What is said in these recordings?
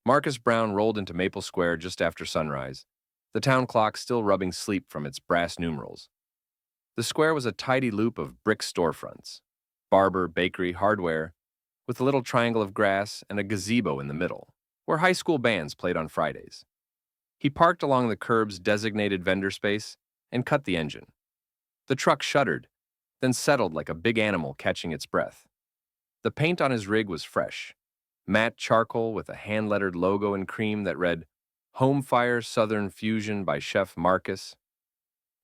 Marcus Brown rolled into Maple Square just after sunrise, the town clock still rubbing sleep from its brass numerals. The square was a tidy loop of brick storefronts, barber, bakery, hardware, with a little triangle of grass and a gazebo in the middle, where high school bands played on Fridays. He parked along the curb's designated vendor space and cut the engine. The truck shuddered, then settled like a big animal catching its breath. The paint on his rig was fresh, matte charcoal with a hand-lettered logo in cream that read, Home Fire Southern Fusion by Chef Marcus.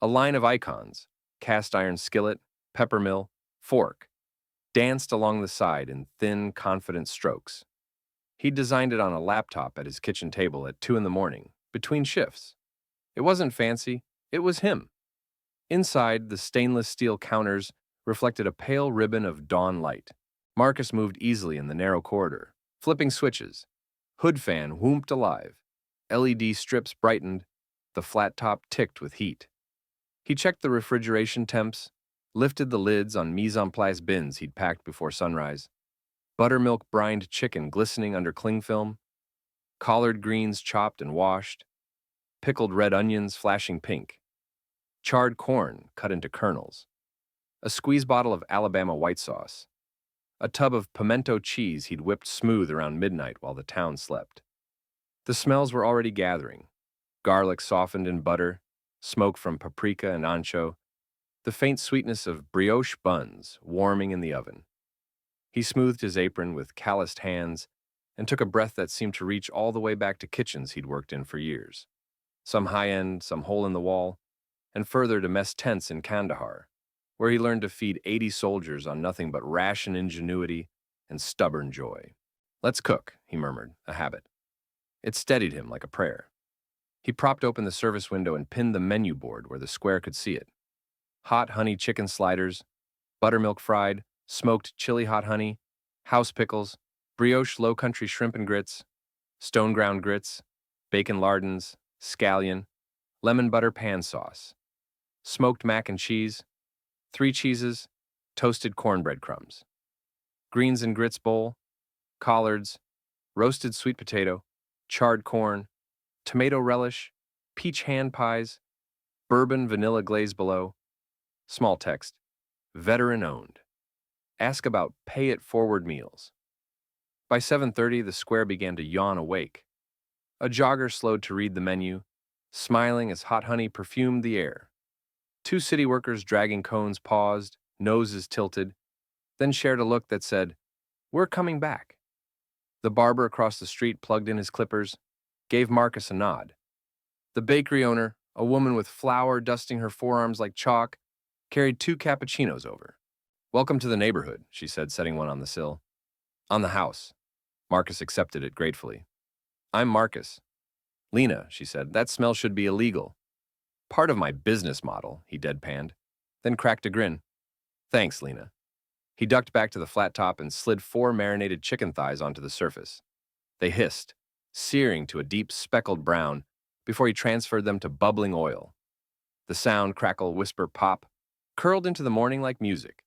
A line of icons, cast iron skillet, pepper mill, fork, danced along the side in thin, confident strokes. He'd designed it on a laptop at his kitchen table at 2 in the morning, between shifts. It wasn't fancy, it was him. Inside, the stainless steel counters reflected a pale ribbon of dawn light. Marcus moved easily in the narrow corridor, flipping switches. Hood fan whooped alive. LED strips brightened. The flat top ticked with heat. He checked the refrigeration temps, lifted the lids on mise en place bins he'd packed before sunrise. Buttermilk brined chicken glistening under cling film, collard greens chopped and washed, pickled red onions flashing pink, charred corn cut into kernels, a squeeze bottle of Alabama white sauce, a tub of pimento cheese he'd whipped smooth around midnight while the town slept. The smells were already gathering. Garlic softened in butter, smoke from paprika and ancho, the faint sweetness of brioche buns warming in the oven. He smoothed his apron with calloused hands and took a breath that seemed to reach all the way back to kitchens he'd worked in for years. Some high-end, some hole-in-the-wall, and further to mess tents in Kandahar, where he learned to feed 80 soldiers on nothing but ration ingenuity and stubborn joy. Let's cook, he murmured, a habit. It steadied him like a prayer. He propped open the service window and pinned the menu board where the square could see it. Hot honey chicken sliders, buttermilk fried, smoked chili hot honey, house pickles, brioche low country shrimp and grits, stone ground grits, bacon lardons, scallion, lemon butter pan sauce, smoked mac and cheese, 3 cheeses, toasted cornbread crumbs, greens and grits bowl, collards, roasted sweet potato, charred corn, tomato relish, peach hand pies, bourbon vanilla glaze below, small text, veteran owned. Ask about pay it forward meals. By 7:30, the square began to yawn awake. A jogger slowed to read the menu, smiling as hot honey perfumed the air. 2 city workers dragging cones paused, noses tilted, then shared a look that said, We're coming back. The barber across the street plugged in his clippers, gave Marcus a nod. The bakery owner, a woman with flour dusting her forearms like chalk, carried 2 cappuccinos over. Welcome to the neighborhood, she said, setting one on the sill. On the house. Marcus accepted it gratefully. I'm Marcus. Lena, she said, that smell should be illegal. Part of my business model, he deadpanned, then cracked a grin. Thanks, Lena. He ducked back to the flat top and slid 4 marinated chicken thighs onto the surface. They hissed, searing to a deep speckled brown before he transferred them to bubbling oil. The sound, crackle, whisper, pop, curled into the morning like music.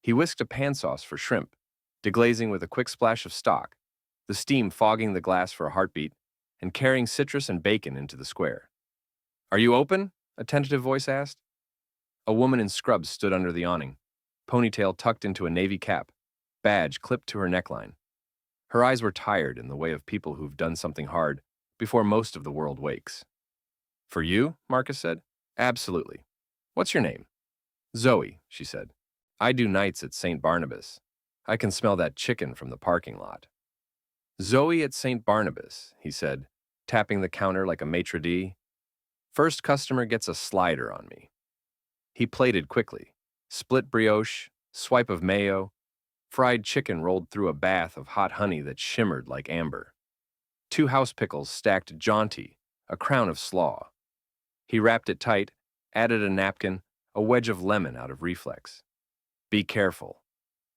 He whisked a pan sauce for shrimp, deglazing with a quick splash of stock, the steam fogging the glass for a heartbeat, and carrying citrus and bacon into the square. Are you open? A tentative voice asked. A woman in scrubs stood under the awning, ponytail tucked into a navy cap, badge clipped to her neckline. Her eyes were tired in the way of people who've done something hard before most of the world wakes. For you? Marcus said. Absolutely. What's your name? Zoe, she said. I do nights at St. Barnabas. I can smell that chicken from the parking lot. Zoe at St. Barnabas, he said, tapping the counter like a maitre d'. First customer gets a slider on me. He plated quickly. Split brioche, swipe of mayo, fried chicken rolled through a bath of hot honey that shimmered like amber. 2 house pickles stacked jaunty, a crown of slaw. He wrapped it tight, added a napkin, a wedge of lemon out of reflex. Be careful.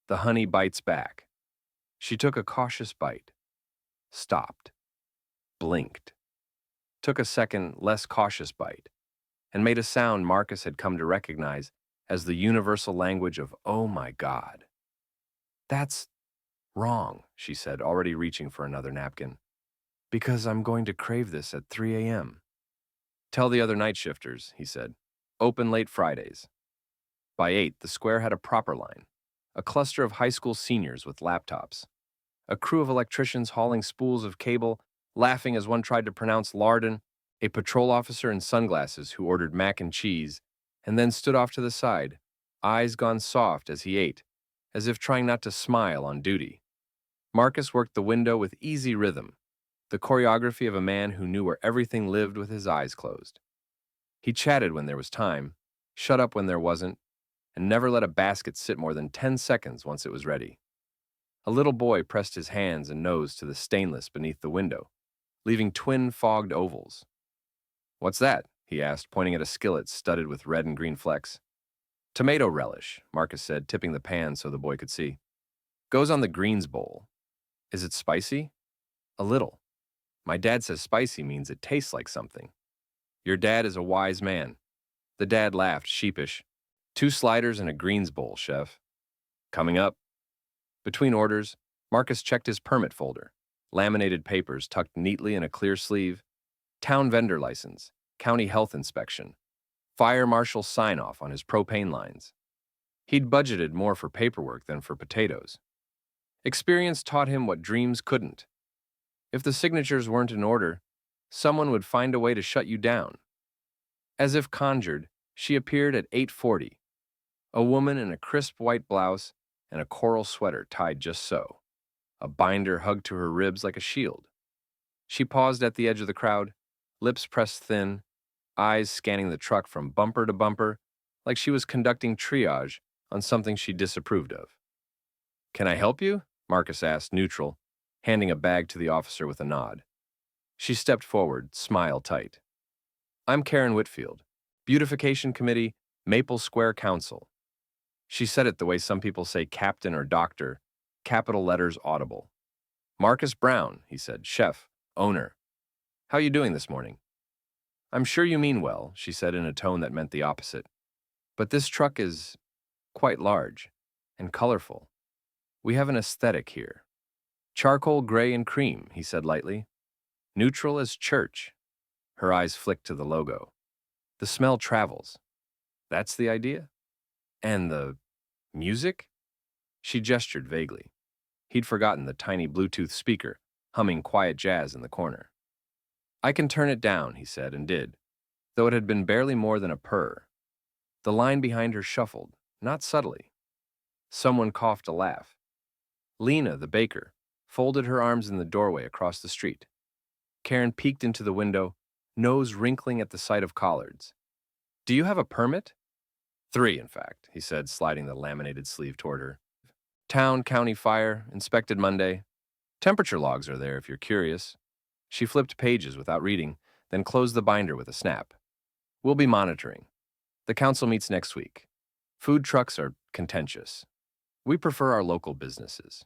The honey bites back. She took a cautious bite. Stopped. Blinked. Took a second, less cautious bite, and made a sound Marcus had come to recognize as the universal language of oh my God. That's wrong, she said, already reaching for another napkin. Because I'm going to crave this at 3 a.m. Tell the other night shifters, he said. Open late Fridays. By 8, the square had a proper line. A cluster of high school seniors with laptops. A crew of electricians hauling spools of cable, laughing as one tried to pronounce lardon, a patrol officer in sunglasses who ordered mac and cheese, and then stood off to the side, eyes gone soft as he ate, as if trying not to smile on duty. Marcus worked the window with easy rhythm, the choreography of a man who knew where everything lived with his eyes closed. He chatted when there was time, shut up when there wasn't, and never let a basket sit more than 10 seconds once it was ready. A little boy pressed his hands and nose to the stainless beneath the window, leaving twin fogged ovals. What's that? He asked, pointing at a skillet studded with red and green flecks. Tomato relish, Marcus said, tipping the pan so the boy could see. Goes on the greens bowl. Is it spicy? A little. My dad says spicy means it tastes like something. Your dad is a wise man. The dad laughed, sheepish. 2 sliders and a greens bowl, chef. Coming up. Between orders, Marcus checked his permit folder. Laminated papers tucked neatly in a clear sleeve. Town vendor license. County health inspection. Fire marshal sign-off on his propane lines. He'd budgeted more for paperwork than for potatoes. Experience taught him what dreams couldn't. If the signatures weren't in order, someone would find a way to shut you down. As if conjured, she appeared at 8:40, a woman in a crisp white blouse and a coral sweater tied just so, a binder hugged to her ribs like a shield. She paused at the edge of the crowd, lips pressed thin, eyes scanning the truck from bumper to bumper, like she was conducting triage on something she disapproved of. Can I help you? Marcus asked, neutral, handing a bag to the officer with a nod. She stepped forward, smile tight. I'm Karen Whitfield, Beautification Committee, Maple Square Council. She said it the way some people say captain or doctor, capital letters audible. Marcus Brown, he said, chef, owner. How you doing this morning? I'm sure you mean well, she said in a tone that meant the opposite. But this truck is quite large and colorful. We have an aesthetic here. Charcoal gray and cream, he said lightly. Neutral as church. Her eyes flicked to the logo. The smell travels. That's the idea? And the music? She gestured vaguely. He'd forgotten the tiny Bluetooth speaker, humming quiet jazz in the corner. I can turn it down, he said, and did, though it had been barely more than a purr. The line behind her shuffled, not subtly. Someone coughed a laugh. Lena, the baker, folded her arms in the doorway across the street. Karen peeked into the window, nose wrinkling at the sight of collards. Do you have a permit? 3, in fact, he said, sliding the laminated sleeve toward her. Town, county fire, inspected Monday. Temperature logs are there if you're curious. She flipped pages without reading, then closed the binder with a snap. We'll be monitoring. The council meets next week. Food trucks are contentious. We prefer our local businesses.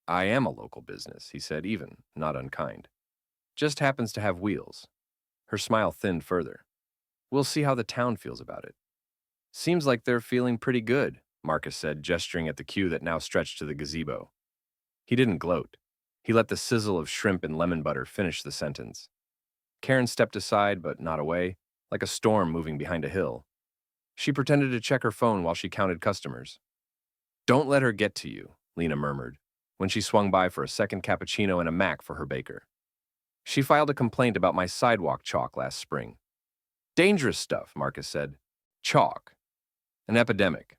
I am a local business, he said, even, not unkind. Just happens to have wheels. Her smile thinned further. We'll see how the town feels about it. Seems like they're feeling pretty good, Marcus said, gesturing at the queue that now stretched to the gazebo. He didn't gloat. He let the sizzle of shrimp and lemon butter finish the sentence. Karen stepped aside, but not away, like a storm moving behind a hill. She pretended to check her phone while she counted customers. Don't let her get to you, Lena murmured, when she swung by for a second cappuccino and a Mac for her baker. She filed a complaint about my sidewalk chalk last spring. Dangerous stuff, Marcus said. Chalk. An epidemic.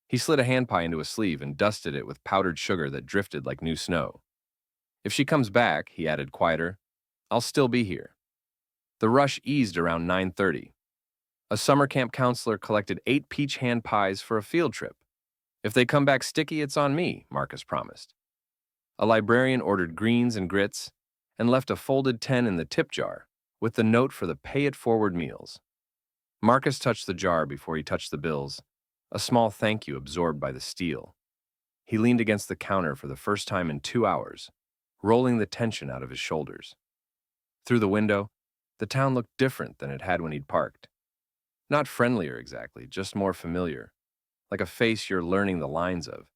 He slid a hand pie into a sleeve and dusted it with powdered sugar that drifted like new snow. If she comes back, he added quieter, I'll still be here. The rush eased around 9:30. A summer camp counselor collected 8 peach hand pies for a field trip. If they come back sticky, it's on me, Marcus promised. A librarian ordered greens and grits and left a folded 10 in the tip jar with the note for the pay-it-forward meals. Marcus touched the jar before he touched the bills, a small thank you absorbed by the steel. He leaned against the counter for the first time in 2 hours, rolling the tension out of his shoulders. Through the window, the town looked different than it had when he'd parked. Not friendlier exactly, just more familiar, like a face you're learning the lines of.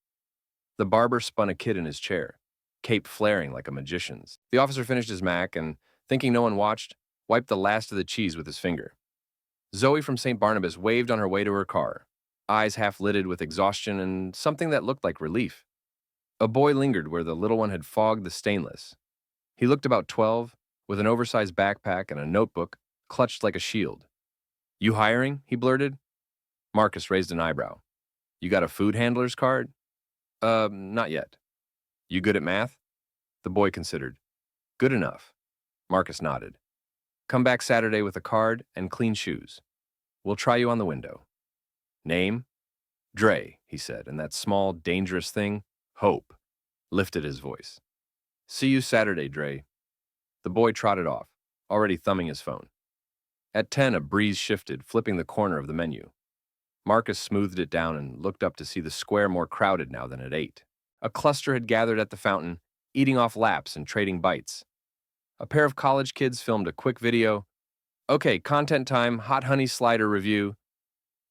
The barber spun a kid in his chair, cape flaring like a magician's. The officer finished his mac and, thinking no one watched, wiped the last of the cheese with his finger. Zoe from St. Barnabas waved on her way to her car, eyes half-lidded with exhaustion and something that looked like relief. A boy lingered where the little one had fogged the stainless. He looked about 12, with an oversized backpack and a notebook clutched like a shield. "You hiring?" he blurted. Marcus raised an eyebrow. "You got a food handler's card?" Not yet." "You good at math?" The boy considered. "Good enough." Marcus nodded. "Come back Saturday with a card and clean shoes. We'll try you on the window." "Name?" "Dre," he said, and that small, dangerous thing, Hope, lifted his voice. "See you Saturday, Dre." The boy trotted off, already thumbing his phone. At 10, a breeze shifted, flipping the corner of the menu. Marcus smoothed it down and looked up to see the square more crowded now than at 8. A cluster had gathered at the fountain, eating off laps and trading bites. A pair of college kids filmed a quick video. "Okay, content time, hot honey slider review,"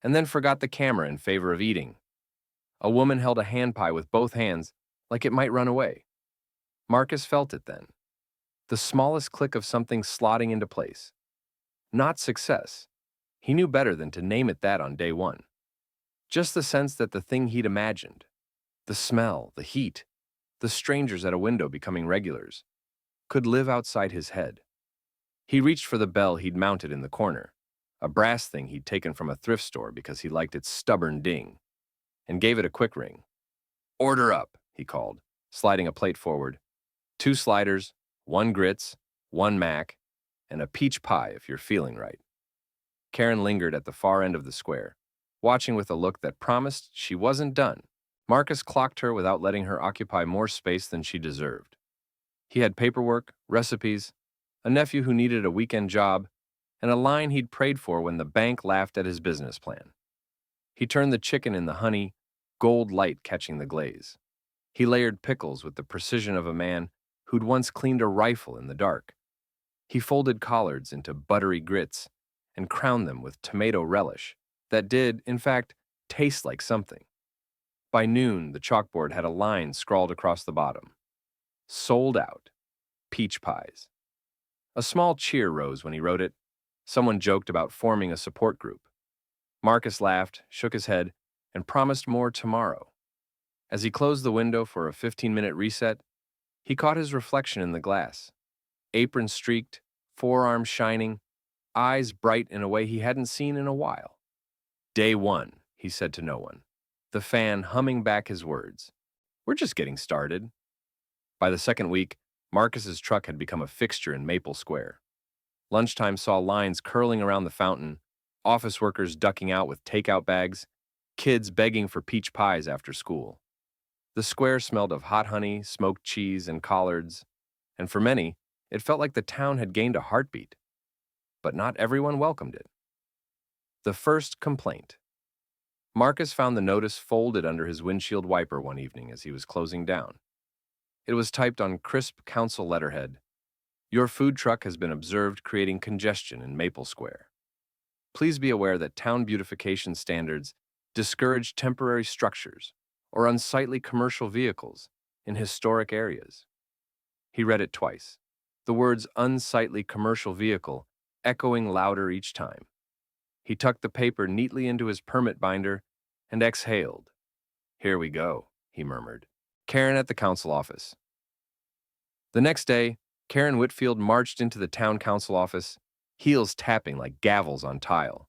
and then forgot the camera in favor of eating. A woman held a hand pie with both hands, like it might run away. Marcus felt it then. The smallest click of something slotting into place. Not success. He knew better than to name it that on day one. Just the sense that the thing he'd imagined, the smell, the heat, the strangers at a window becoming regulars, could live outside his head. He reached for the bell he'd mounted in the corner, a brass thing he'd taken from a thrift store because he liked its stubborn ding, and gave it a quick ring. "Order up," he called, sliding a plate forward. 2 sliders, 1 grits, 1 mac, and a peach pie if you're feeling right. Karen lingered at the far end of the square, watching with a look that promised she wasn't done. Marcus clocked her without letting her occupy more space than she deserved. He had paperwork, recipes, a nephew who needed a weekend job, and a line he'd prayed for when the bank laughed at his business plan. He turned the chicken in the honey, gold light catching the glaze. He layered pickles with the precision of a man who'd once cleaned a rifle in the dark. He folded collards into buttery grits and crowned them with tomato relish that did, in fact, taste like something. By noon, the chalkboard had a line scrawled across the bottom. "Sold out. Peach pies." A small cheer rose when he wrote it. Someone joked about forming a support group. Marcus laughed, shook his head, and promised more tomorrow. As he closed the window for a 15-minute reset, he caught his reflection in the glass. Apron streaked, forearms shining, eyes bright in a way he hadn't seen in a while. "Day 1, he said to no one, the fan humming back his words. "We're just getting started." By the second week, Marcus's truck had become a fixture in Maple Square. Lunchtime saw lines curling around the fountain, office workers ducking out with takeout bags, kids begging for peach pies after school. The square smelled of hot honey, smoked cheese, and collards, and for many, it felt like the town had gained a heartbeat. But not everyone welcomed it. The first complaint. Marcus found the notice folded under his windshield wiper one evening as he was closing down. It was typed on crisp council letterhead. "Your food truck has been observed creating congestion in Maple Square. Please be aware that town beautification standards discourage temporary structures or unsightly commercial vehicles in historic areas." He read it twice, the words "unsightly commercial vehicle" echoing louder each time. He tucked the paper neatly into his permit binder and exhaled. "Here we go," he murmured. Karen at the council office. The next day, Karen Whitfield marched into the town council office, heels tapping like gavels on tile.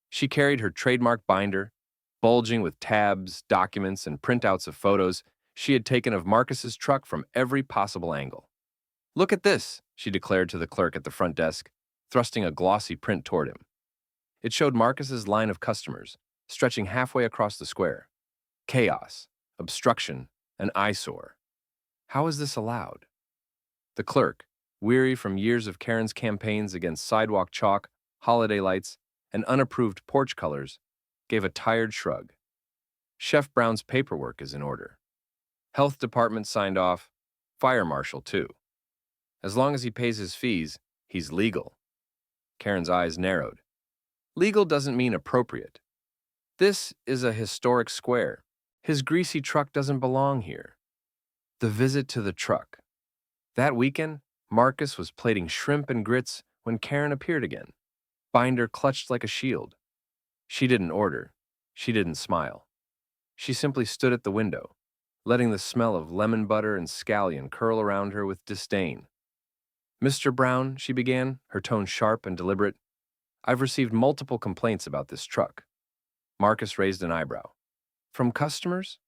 She carried her trademark binder, bulging with tabs, documents, and printouts of photos she had taken of Marcus's truck from every possible angle. "Look at this," she declared to the clerk at the front desk, thrusting a glossy print toward him. It showed Marcus's line of customers, stretching halfway across the square. Chaos, obstruction, an eyesore. How is this allowed? The clerk, weary from years of Karen's campaigns against sidewalk chalk, holiday lights, and unapproved porch colors, gave a tired shrug. Chef Brown's paperwork is in order. Health department signed off, fire marshal too. As long as he pays his fees, he's legal. Karen's eyes narrowed. Legal doesn't mean appropriate. This is a historic square. His greasy truck doesn't belong here. The visit to the truck. That weekend, Marcus was plating shrimp and grits when Karen appeared again, binder clutched like a shield. She didn't order. She didn't smile. She simply stood at the window, letting the smell of lemon butter and scallion curl around her with disdain. "Mr. Brown," she began, her tone sharp and deliberate, "I've received multiple complaints about this truck." Marcus raised an eyebrow. "From customers?"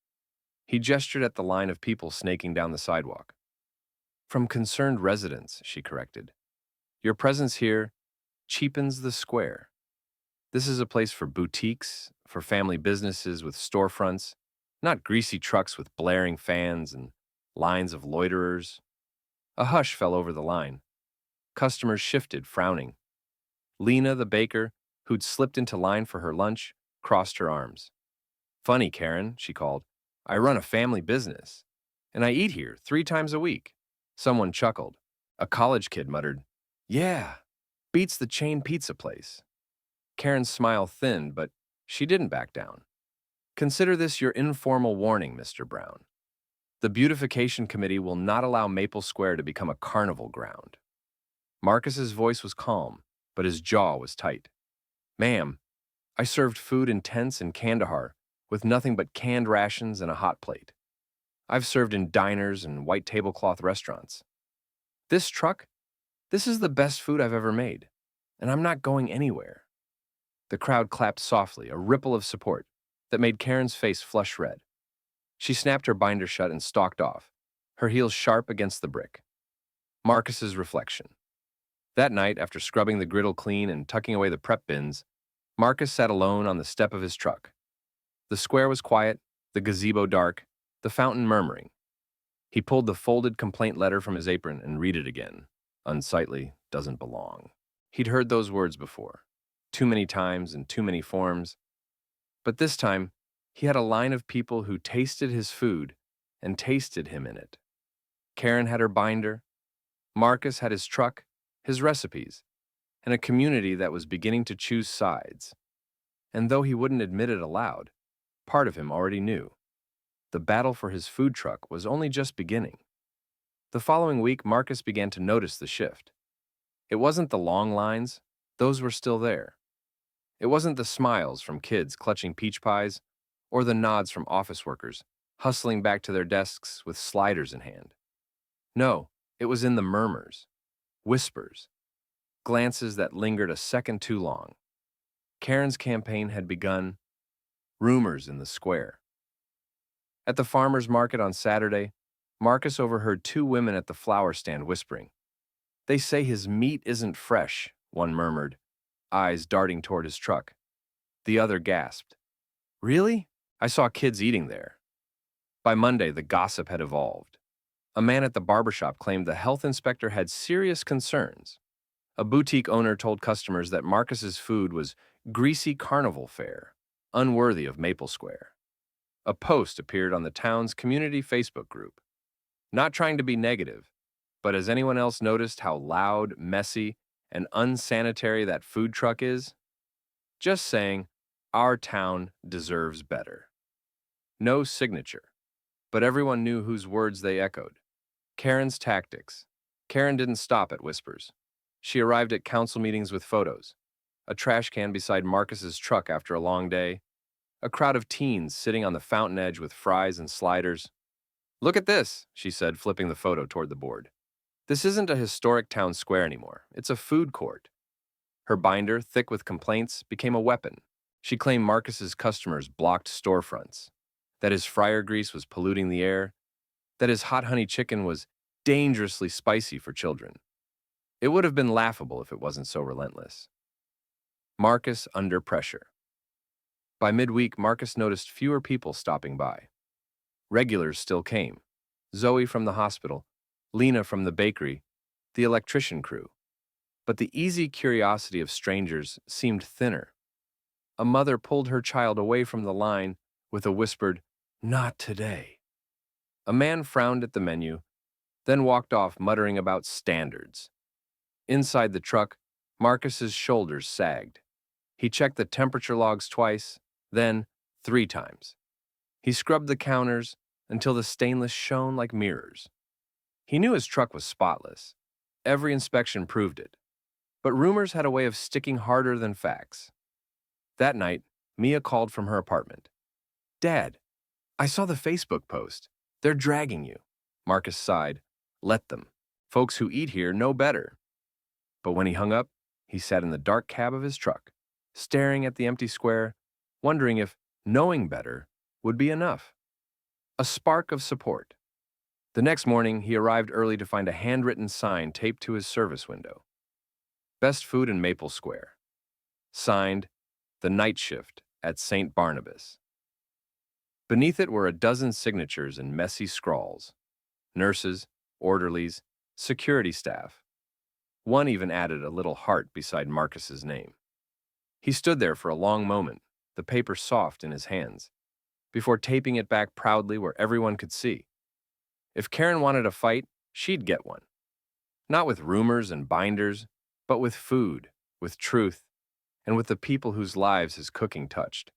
He gestured at the line of people snaking down the sidewalk. "From concerned residents," she corrected. "Your presence here cheapens the square. This is a place for boutiques, for family businesses with storefronts, not greasy trucks with blaring fans and lines of loiterers." A hush fell over the line. Customers shifted, frowning. Lena, the baker, who'd slipped into line for her lunch, crossed her arms. "Funny, Karen," she called. "I run a family business, and I eat here 3 times a week." Someone chuckled. A college kid muttered, "Yeah, beats the chain pizza place." Karen's smile thinned, but she didn't back down. "Consider this your informal warning, Mr. Brown. The Beautification Committee will not allow Maple Square to become a carnival ground." Marcus's voice was calm, but his jaw was tight. "Ma'am, I served food in tents in Kandahar with nothing but canned rations and a hot plate. I've served in diners and white tablecloth restaurants. This truck, this is the best food I've ever made, and I'm not going anywhere." The crowd clapped softly, a ripple of support that made Karen's face flush red. She snapped her binder shut and stalked off, her heels sharp against the brick. Marcus's reflection. That night, after scrubbing the griddle clean and tucking away the prep bins, Marcus sat alone on the step of his truck. The square was quiet, the gazebo dark, the fountain murmuring. He pulled the folded complaint letter from his apron and read it again. Unsightly, doesn't belong. He'd heard those words before, too many times in too many forms. But this time, he had a line of people who tasted his food and tasted him in it. Karen had her binder, Marcus had his truck, his recipes, and a community that was beginning to choose sides. And though he wouldn't admit it aloud, part of him already knew. The battle for his food truck was only just beginning. The following week, Marcus began to notice the shift. It wasn't the long lines, those were still there. It wasn't the smiles from kids clutching peach pies, or the nods from office workers hustling back to their desks with sliders in hand. No, it was in the murmurs, whispers, glances that lingered a second too long. Karen's campaign had begun. Rumors in the square. At the farmer's market on Saturday, Marcus overheard 2 women at the flower stand whispering. "They say his meat isn't fresh," one murmured, eyes darting toward his truck. The other gasped. "Really? I saw kids eating there." By Monday, the gossip had evolved. A man at the barbershop claimed the health inspector had serious concerns. A boutique owner told customers that Marcus's food was greasy carnival fare, unworthy of Maple Square. A post appeared on the town's community Facebook group. Not trying to be negative, but has anyone else noticed how loud, messy, and unsanitary that food truck is? Just saying, our town deserves better. No signature, but everyone knew whose words they echoed. Karen's tactics. Karen didn't stop at whispers. She arrived at council meetings with photos. A trash can beside Marcus's truck after a long day. A crowd of teens sitting on the fountain edge with fries and sliders. "Look at this," she said, flipping the photo toward the board. "This isn't a historic town square anymore. It's a food court." Her binder, thick with complaints, became a weapon. She claimed Marcus's customers blocked storefronts, that his fryer grease was polluting the air, that his hot honey chicken was dangerously spicy for children. It would have been laughable if it wasn't so relentless. Marcus under pressure. By midweek, Marcus noticed fewer people stopping by. Regulars still came. Zoe from the hospital, Lena from the bakery, the electrician crew. But the easy curiosity of strangers seemed thinner. A mother pulled her child away from the line with a whispered, "Not today." A man frowned at the menu, then walked off muttering about standards. Inside the truck, Marcus's shoulders sagged. He checked the temperature logs twice, then 3 times. He scrubbed the counters, until the stainless shone like mirrors. He knew his truck was spotless. Every inspection proved it. But rumors had a way of sticking harder than facts. That night, Mia called from her apartment. "Dad, I saw the Facebook post. They're dragging you." Marcus sighed. "Let them. Folks who eat here know better." But when he hung up, he sat in the dark cab of his truck, staring at the empty square, wondering if knowing better would be enough. A spark of support. The next morning, he arrived early to find a handwritten sign taped to his service window. Best food in Maple Square. Signed, The Night Shift at St. Barnabas. Beneath it were a dozen signatures in messy scrawls. Nurses, orderlies, security staff. One even added a little heart beside Marcus's name. He stood there for a long moment, the paper soft in his hands, before taping it back proudly where everyone could see. If Karen wanted a fight, she'd get one. Not with rumors and binders, but with food, with truth, and with the people whose lives his cooking touched.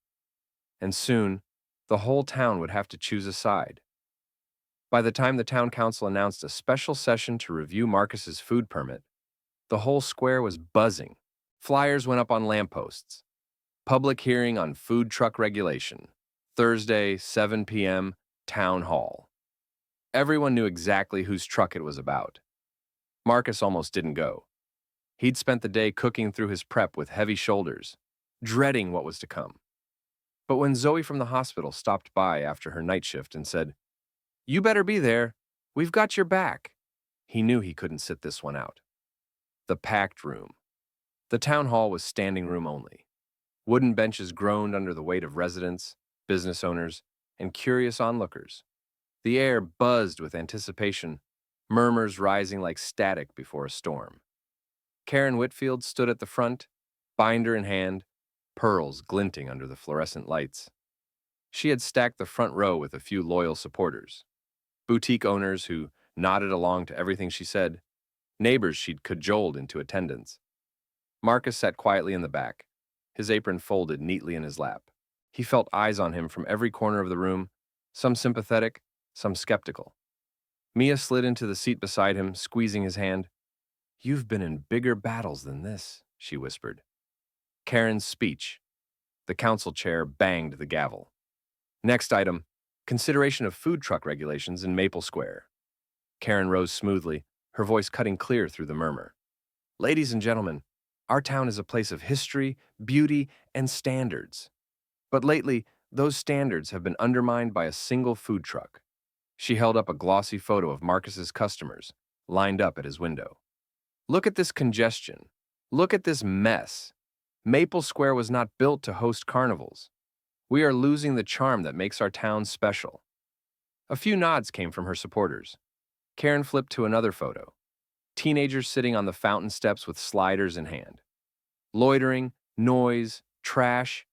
And soon, the whole town would have to choose a side. By the time the town council announced a special session to review Marcus's food permit, the whole square was buzzing. Flyers went up on lampposts. Public hearing on food truck regulation. Thursday, 7 p.m., Town Hall. Everyone knew exactly whose truck it was about. Marcus almost didn't go. He'd spent the day cooking through his prep with heavy shoulders, dreading what was to come. But when Zoe from the hospital stopped by after her night shift and said, "You better be there. We've got your back," he knew he couldn't sit this one out. The packed room. The town hall was standing room only. Wooden benches groaned under the weight of residents, business owners, and curious onlookers. The air buzzed with anticipation, murmurs rising like static before a storm. Karen Whitfield stood at the front, binder in hand, pearls glinting under the fluorescent lights. She had stacked the front row with a few loyal supporters. Boutique owners who nodded along to everything she said, neighbors she'd cajoled into attendance. Marcus sat quietly in the back, his apron folded neatly in his lap. He felt eyes on him from every corner of the room, some sympathetic, some skeptical. Mia slid into the seat beside him, squeezing his hand. "You've been in bigger battles than this," she whispered. Karen's speech. The council chair banged the gavel. Next item, consideration of food truck regulations in Maple Square. Karen rose smoothly, her voice cutting clear through the murmur. "Ladies and gentlemen, our town is a place of history, beauty, and standards. But lately, those standards have been undermined by a single food truck." She held up a glossy photo of Marcus's customers, lined up at his window. "Look at this congestion. Look at this mess. Maple Square was not built to host carnivals. We are losing the charm that makes our town special." A few nods came from her supporters. Karen flipped to another photo. Teenagers sitting on the fountain steps with sliders in hand. Loitering, noise, trash.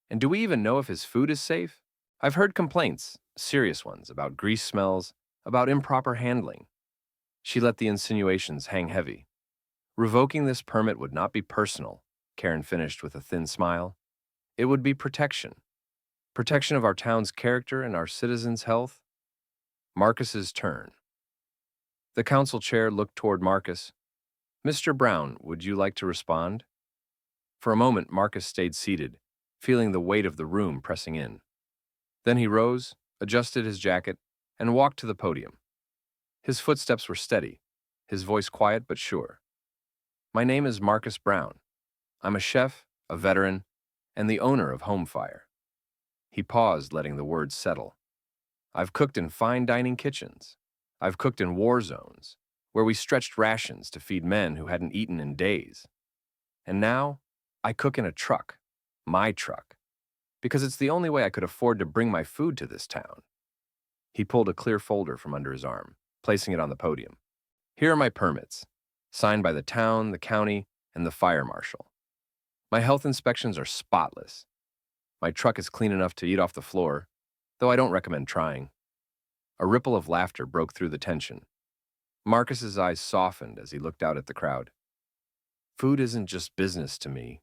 And do we even know if his food is safe? I've heard complaints, serious ones, about grease smells, about improper handling. She let the insinuations hang heavy. Revoking this permit would not be personal, Karen finished with a thin smile. It would be protection. Protection of our town's character and our citizens' health. Marcus's turn. The council chair looked toward Marcus. "Mr. Brown, would you like to respond?" For a moment, Marcus stayed seated, feeling the weight of the room pressing in. Then he rose, adjusted his jacket, and walked to the podium. His footsteps were steady, his voice quiet but sure. "My name is Marcus Brown. I'm a chef, a veteran, and the owner of Home Fire." He paused, letting the words settle. "I've cooked in fine dining kitchens. I've cooked in war zones, where we stretched rations to feed men who hadn't eaten in days. And now, I cook in a truck, my truck, because it's the only way I could afford to bring my food to this town." He pulled a clear folder from under his arm, placing it on the podium. "Here are my permits, signed by the town, the county, and the fire marshal. My health inspections are spotless. My truck is clean enough to eat off the floor, though I don't recommend trying." A ripple of laughter broke through the tension. Marcus's eyes softened as he looked out at the crowd. "Food isn't just business to me.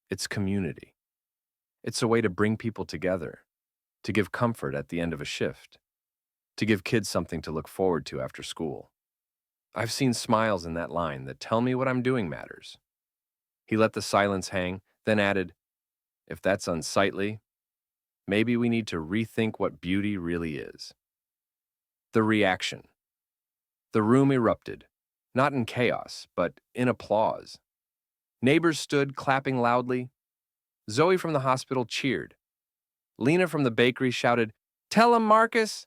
It's community. It's a way to bring people together, to give comfort at the end of a shift. to give kids something to look forward to after school. I've seen smiles in that line that tell me what I'm doing matters. He let the silence hang, then added, if that's unsightly, maybe we need to rethink what beauty really is. The reaction. The room erupted, not in chaos, but in applause. Neighbors stood, clapping loudly. Zoe from the hospital cheered. Lena from the bakery shouted, "Tell him, Marcus!"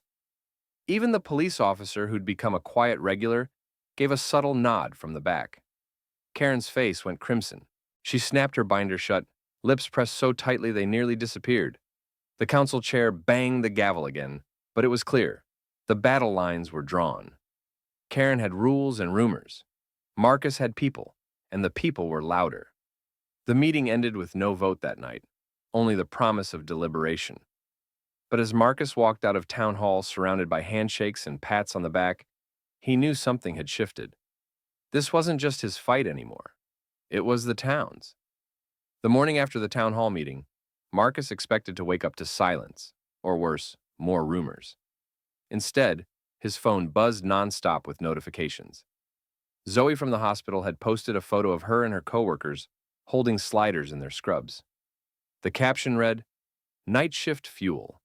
Even the police officer, who'd become a quiet regular, gave a subtle nod from the back. Karen's face went crimson. She snapped her binder shut, lips pressed so tightly they nearly disappeared. The council chair banged the gavel again, but it was clear. The battle lines were drawn. Karen had rules and rumors. Marcus had people, and the people were louder. The meeting ended with no vote that night, only the promise of deliberation. But as Marcus walked out of town hall surrounded by handshakes and pats on the back, he knew something had shifted. This wasn't just his fight anymore. It was the town's. The morning after the town hall meeting, Marcus expected to wake up to silence, or worse, more rumors. Instead, his phone buzzed nonstop with notifications. Zoe from the hospital had posted a photo of her and her coworkers holding sliders in their scrubs. The caption read, "Night shift fuel.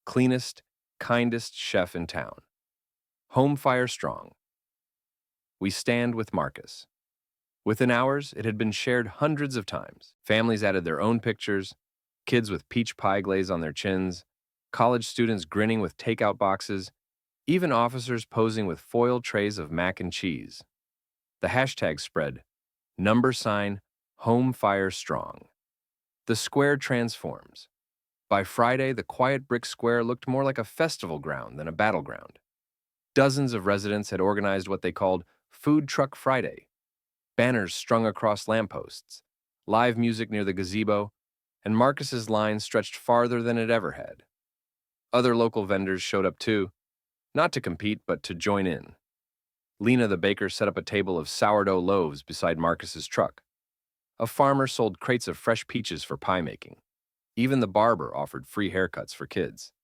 Cleanest, kindest chef in town. Home fire strong. We stand with Marcus." Within hours, it had been shared hundreds of times. Families added their own pictures, kids with peach pie glaze on their chins, college students grinning with takeout boxes, even officers posing with foil trays of mac and cheese. The hashtag spread, #, home fire strong. The square transforms. By Friday, the quiet brick square looked more like a festival ground than a battleground. Dozens of residents had organized what they called Food Truck Friday. Banners strung across lampposts, live music near the gazebo, and Marcus's line stretched farther than it ever had. Other local vendors showed up too, not to compete, but to join in. Lena the baker set up a table of sourdough loaves beside Marcus's truck. A farmer sold crates of fresh peaches for pie making. Even the barber offered free haircuts for kids.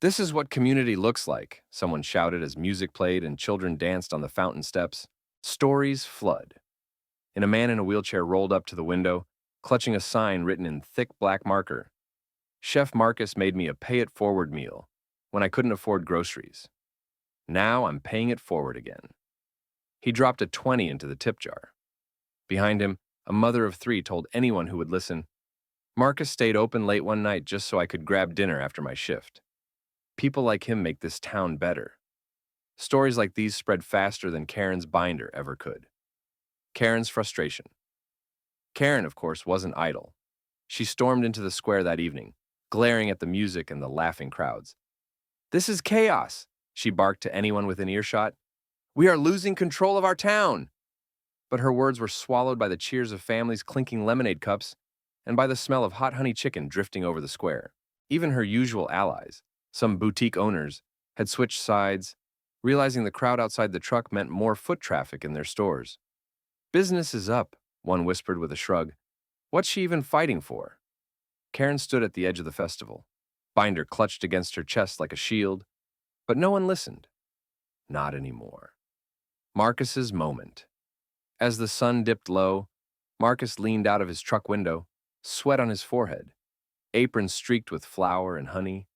"This is what community looks like," someone shouted as music played and children danced on the fountain steps. Stories flood. And a man in a wheelchair rolled up to the window, clutching a sign written in thick black marker. "Chef Marcus made me a pay-it-forward meal when I couldn't afford groceries. Now I'm paying it forward again." He dropped a 20 into the tip jar. Behind him, a mother of 3 told anyone who would listen, "Marcus stayed open late one night just so I could grab dinner after my shift. People like him make this town better." Stories like these spread faster than Karen's binder ever could. Karen's frustration. Karen, of course, wasn't idle. She stormed into the square that evening, glaring at the music and the laughing crowds. "This is chaos," she barked to anyone within earshot. "We are losing control of our town." But her words were swallowed by the cheers of families clinking lemonade cups and by the smell of hot honey chicken drifting over the square. Even her usual allies, some boutique owners, had switched sides, realizing the crowd outside the truck meant more foot traffic in their stores. "Business is up," one whispered with a shrug. "What's she even fighting for?" Karen stood at the edge of the festival, binder clutched against her chest like a shield, but no one listened. Not anymore. Marcus's moment. As the sun dipped low, Marcus leaned out of his truck window, sweat on his forehead, apron streaked with flour and honey.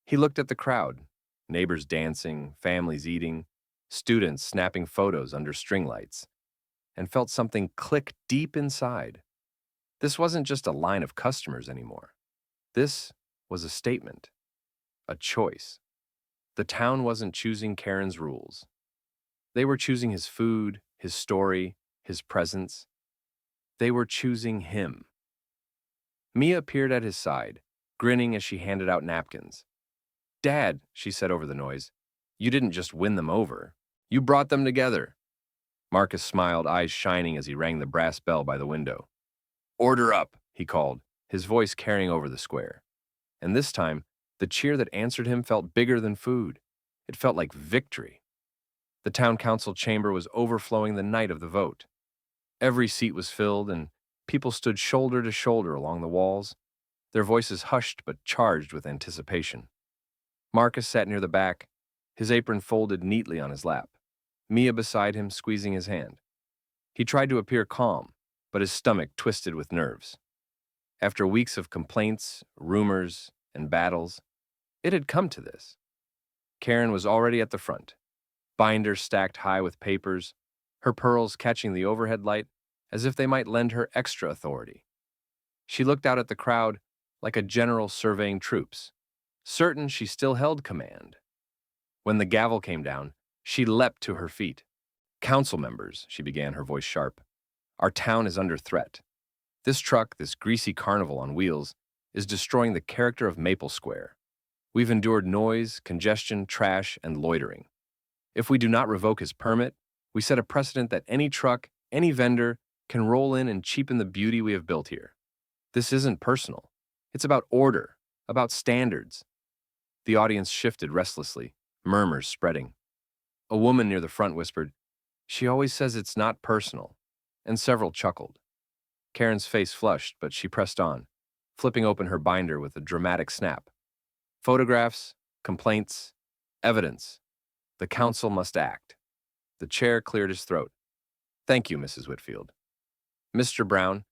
He looked at the crowd, neighbors dancing, families eating, students snapping photos under string lights, and felt something click deep inside. This wasn't just a line of customers anymore. This was a statement, a choice. The town wasn't choosing Karen's rules. They were choosing his food, his story, his presence. They were choosing him. Mia appeared at his side, grinning as she handed out napkins. "Dad," she said over the noise, "you didn't just win them over. You brought them together." Marcus smiled, eyes shining as he rang the brass bell by the window. "Order up," he called, his voice carrying over the square. And this time, the cheer that answered him felt bigger than food. It felt like victory. The town council chamber was overflowing the night of the vote. Every seat was filled, and people stood shoulder to shoulder along the walls, their voices hushed but charged with anticipation. Marcus sat near the back, his apron folded neatly on his lap, Mia beside him squeezing his hand. He tried to appear calm, but his stomach twisted with nerves. After weeks of complaints, rumors, and battles, it had come to this. Karen was already at the front, binder stacked high with papers, her pearls catching the overhead light as if they might lend her extra authority. She looked out at the crowd like a general surveying troops, certain she still held command. When the gavel came down, she leapt to her feet. "Council members," she began, her voice sharp, "our town is under threat. This truck, this greasy carnival on wheels, is destroying the character of Maple Square. We've endured noise, congestion, trash, and loitering. If we do not revoke his permit, we set a precedent that any truck, any vendor, can roll in and cheapen the beauty we have built here. This isn't personal. It's about order, about standards." The audience shifted restlessly, murmurs spreading. A woman near the front whispered, "She always says it's not personal," and several chuckled. Karen's face flushed, but she pressed on, flipping open her binder with a dramatic snap. Photographs, complaints, evidence. The council must act. The chair cleared his throat. "Thank you, Mrs. Whitfield. Mr. Brown,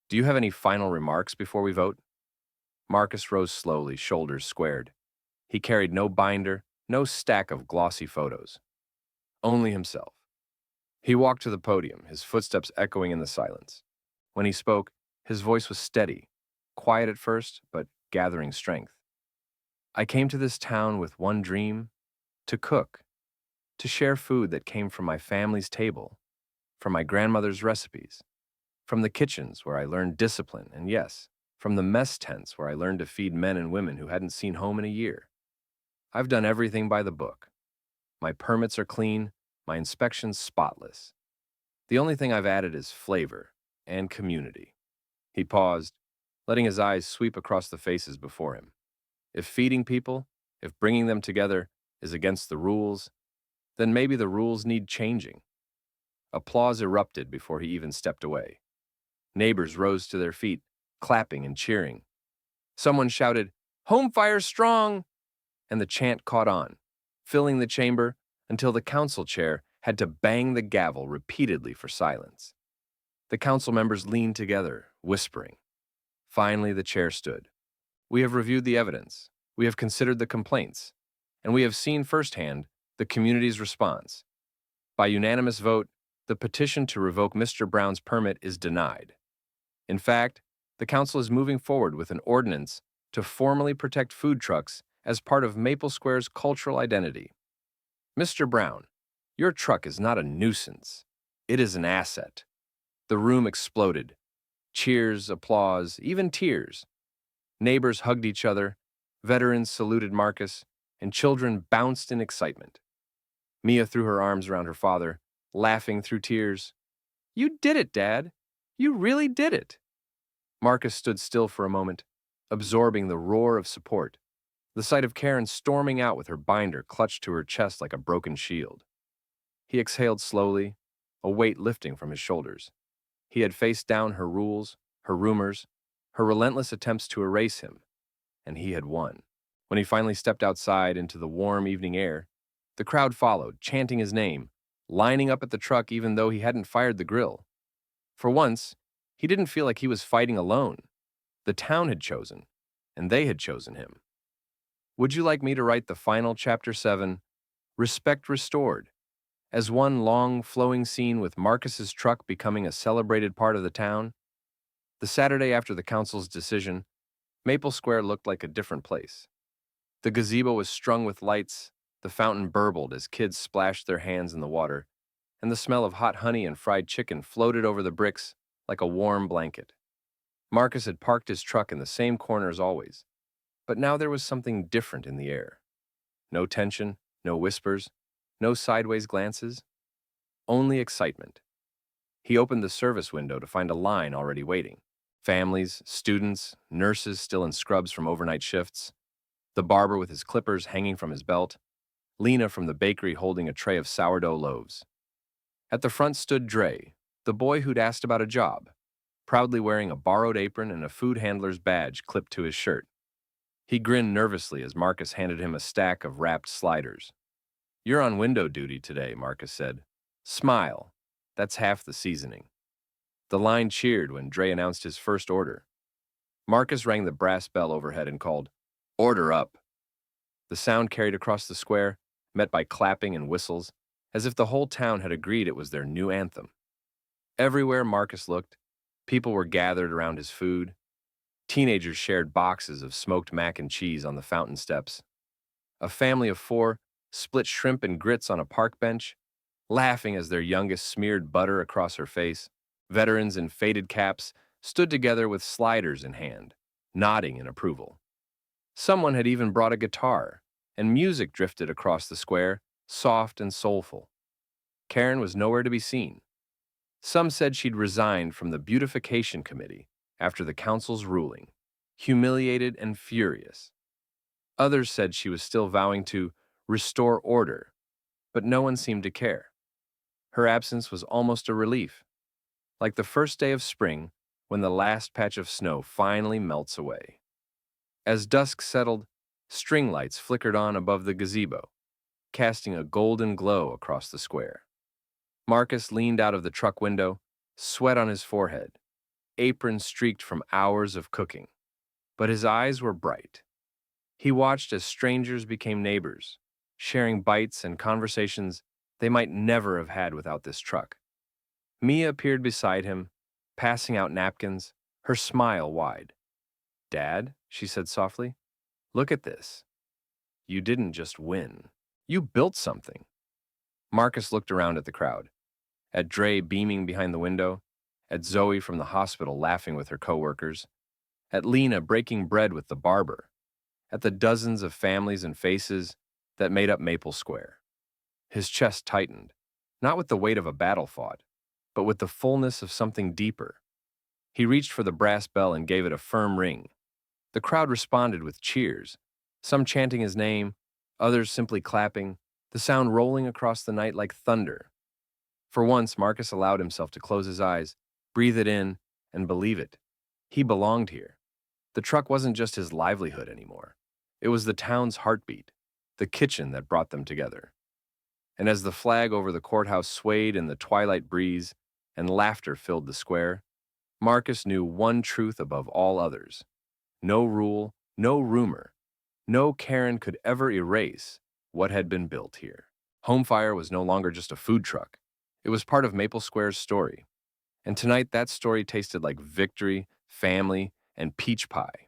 do you have any final remarks before we vote?" Marcus rose slowly, shoulders squared. He carried no binder, no stack of glossy photos. Only himself. He walked to the podium, his footsteps echoing in the silence. When he spoke, his voice was steady, quiet at first, but gathering strength. "I came to this town with one dream, to cook, to share food that came from my family's table, from my grandmother's recipes, from the kitchens where I learned discipline, and yes, from the mess tents where I learned to feed men and women who hadn't seen home in a year. I've done everything by the book. My permits are clean, my inspections spotless. The only thing I've added is flavor and community." He paused, letting his eyes sweep across the faces before him. If feeding people, if bringing them together is against the rules, then maybe the rules need changing. Applause erupted before he even stepped away. Neighbors rose to their feet, clapping and cheering. Someone shouted, "Home fire strong!" and the chant caught on, filling the chamber until the council chair had to bang the gavel repeatedly for silence. The council members leaned together, whispering. Finally, the chair stood. "We have reviewed the evidence, we have considered the complaints, and we have seen firsthand the community's response. By unanimous vote, the petition to revoke Mr. Brown's permit is denied. In fact, the council is moving forward with an ordinance to formally protect food trucks as part of Maple Square's cultural identity. Mr. Brown, your truck is not a nuisance. It is an asset." The room exploded. Cheers, applause, even tears. Neighbors hugged each other, veterans saluted Marcus, and children bounced in excitement. Mia threw her arms around her father, laughing through tears. "You did it, Dad. You really did it." Marcus stood still for a moment, absorbing the roar of support, the sight of Karen storming out with her binder clutched to her chest like a broken shield. He exhaled slowly, a weight lifting from his shoulders. He had faced down her rules, her rumors, her relentless attempts to erase him, and he had won. When he finally stepped outside into the warm evening air, the crowd followed, chanting his name, lining up at the truck even though he hadn't fired the grill. For once, he didn't feel like he was fighting alone. The town had chosen, and they had chosen him. Would you like me to write the final Chapter 7, Respect Restored, as one long, flowing scene with Marcus's truck becoming a celebrated part of the town? The Saturday after the council's decision, Maple Square looked like a different place. The gazebo was strung with lights, the fountain burbled as kids splashed their hands in the water, and the smell of hot honey and fried chicken floated over the bricks like a warm blanket. Marcus had parked his truck in the same corner as always, but now there was something different in the air. No tension, no whispers, no sideways glances, only excitement. He opened the service window to find a line already waiting. Families, students, nurses still in scrubs from overnight shifts, the barber with his clippers hanging from his belt, Lena from the bakery holding a tray of sourdough loaves. At the front stood Dre, the boy who'd asked about a job, proudly wearing a borrowed apron and a food handler's badge clipped to his shirt. He grinned nervously as Marcus handed him a stack of wrapped sliders. You're on window duty today, Marcus said. Smile. That's half the seasoning. The line cheered when Dre announced his first order. Marcus rang the brass bell overhead and called, "Order up." The sound carried across the square, met by clapping and whistles, as if the whole town had agreed it was their new anthem. Everywhere Marcus looked, people were gathered around his food. Teenagers shared boxes of smoked mac and cheese on the fountain steps. A family of four split shrimp and grits on a park bench, laughing as their youngest smeared butter across her face. Veterans in faded caps stood together with sliders in hand, nodding in approval. Someone had even brought a guitar, and music drifted across the square, soft and soulful. Karen was nowhere to be seen. Some said she'd resigned from the beautification committee after the council's ruling, humiliated and furious. Others said she was still vowing to restore order, but no one seemed to care. Her absence was almost a relief, like the first day of spring when the last patch of snow finally melts away. As dusk settled, string lights flickered on above the gazebo, casting a golden glow across the square. Marcus leaned out of the truck window, sweat on his forehead, apron streaked from hours of cooking. But his eyes were bright. He watched as strangers became neighbors, sharing bites and conversations they might never have had without this truck. Mia appeared beside him, passing out napkins, her smile wide. "Dad," she said softly, "look at this. You didn't just win. You built something." Marcus looked around at the crowd, at Dre beaming behind the window, at Zoe from the hospital laughing with her coworkers, at Lena breaking bread with the barber, at the dozens of families and faces that made up Maple Square. His chest tightened, not with the weight of a battle fought, but with the fullness of something deeper. He reached for the brass bell and gave it a firm ring. The crowd responded with cheers, some chanting his name, others simply clapping, the sound rolling across the night like thunder. For once, Marcus allowed himself to close his eyes, breathe it in, and believe it. He belonged here. The truck wasn't just his livelihood anymore. It was the town's heartbeat, the kitchen that brought them together. And as the flag over the courthouse swayed in the twilight breeze and laughter filled the square, Marcus knew one truth above all others. No rule, no rumor, no Karen could ever erase what had been built here. Homefire was no longer just a food truck. It was part of Maple Square's story. And tonight that story tasted like victory, family, and peach pie.